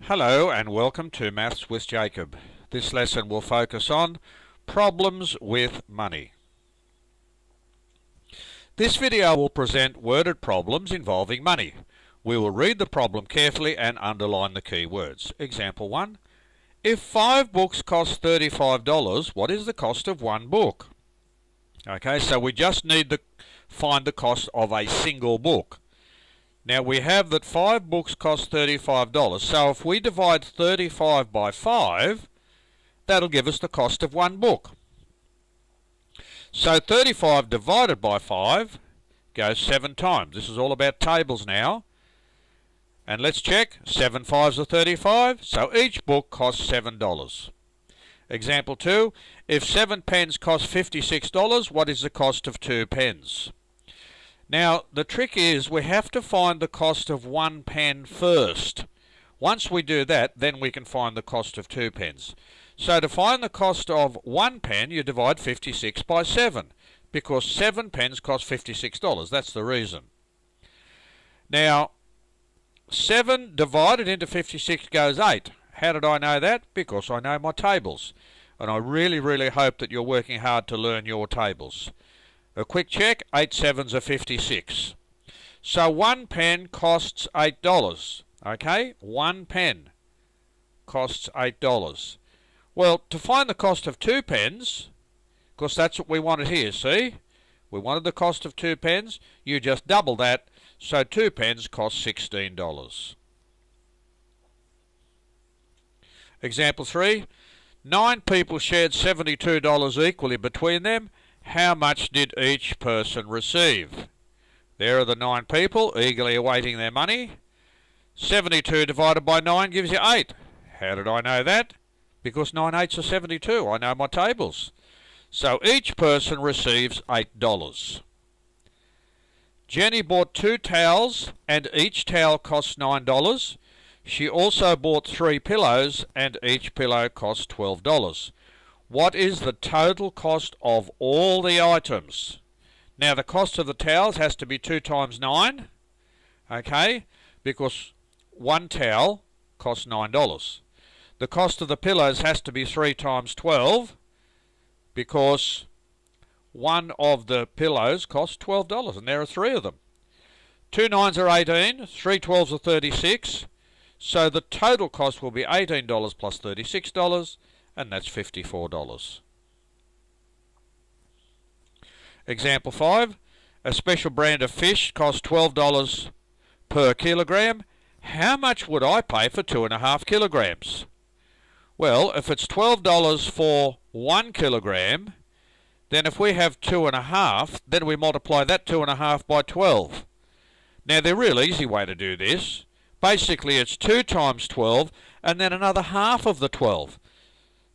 Hello and welcome to Maths with Jacob. This lesson will focus on problems with money. This video will present worded problems involving money. We will read the problem carefully and underline the key words. Example 1. If 5 books cost $35, what is the cost of one book? Okay, so we just need to find the cost of a single book. Now we have that 5 books cost $35, so if we divide 35 by 5, that'll give us the cost of one book. So 35 divided by 5 goes 7 times. This is all about tables now. And let's check, 7 5s are 35, so each book costs $7. Example 2, if 7 pens cost $56, what is the cost of 2 pens? Now, the trick is we have to find the cost of 1 pen first. Once we do that, then we can find the cost of 2 pens. So to find the cost of 1 pen, you divide 56 by 7, because 7 pens cost $56. That's the reason. Now, 7 divided into 56 goes 8. How did I know that? Because I know my tables. And I really hope that you're working hard to learn your tables. A quick check, 8 7s are 56. So 1 pen costs $8. Okay, 1 pen costs $8. Well, to find the cost of 2 pens, because that's what we wanted here, see? We wanted the cost of 2 pens, you just double that, so 2 pens cost $16. Example 3, 9 people shared $72 equally between them. How much did each person receive? There are the 9 people eagerly awaiting their money. 72 divided by 9 gives you 8. How did I know that? Because 9 8s are 72. I know my tables. So each person receives $8. Jenny bought 2 towels and each towel costs $9. She also bought 3 pillows and each pillow costs $12. What is the total cost of all the items? Now the cost of the towels has to be 2 times 9, okay, because 1 towel costs $9. The cost of the pillows has to be 3 times 12, because one of the pillows costs $12, and there are 3 of them. 2 9s are 18, 3 12s are 36, so the total cost will be $18 plus $36, and that's $54. Example 5, a special brand of fish costs $12 per kilogram. How much would I pay for 2.5 kilograms? Well, if it's $12 for 1 kilogram, then if we have 2.5, then we multiply that 2.5 by 12. Now the real easy way to do this, basically it's 2 times 12 and then another half of the 12.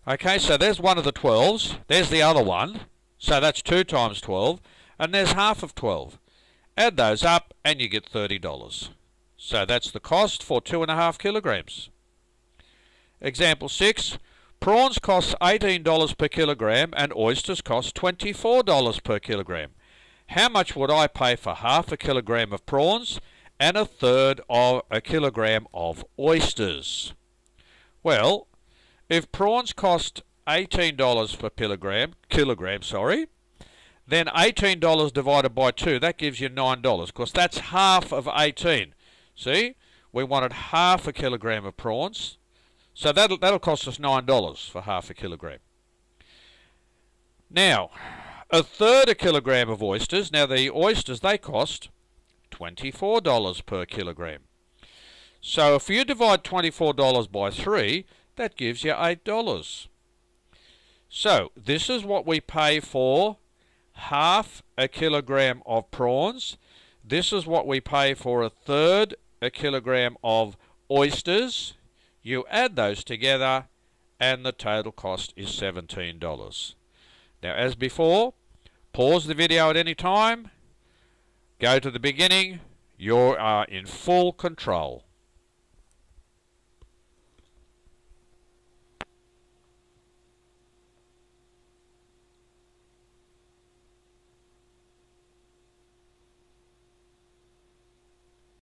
Okay, so there's one of the 12s, there's the other one, so that's 2 times 12, and there's half of 12. Add those up and you get $30. So that's the cost for 2.5 kilograms. Example 6, prawns cost $18 per kilogram and oysters cost $24 per kilogram. How much would I pay for half a kilogram of prawns and a third of a kilogram of oysters? Well, if prawns cost $18 per kilogram, then $18 divided by 2, that gives you $9, because that's half of 18. See, we wanted half a kilogram of prawns, so that'll cost us $9 for half a kilogram. Now, a third a kilogram of oysters. Now the oysters, they cost $24 per kilogram. So if you divide $24 by 3, that gives you $8. So this is what we pay for half a kilogram of prawns. This is what we pay for a third a kilogram of oysters. You add those together and the total cost is $17. Now as before, pause the video at any time, go to the beginning, you are in full control.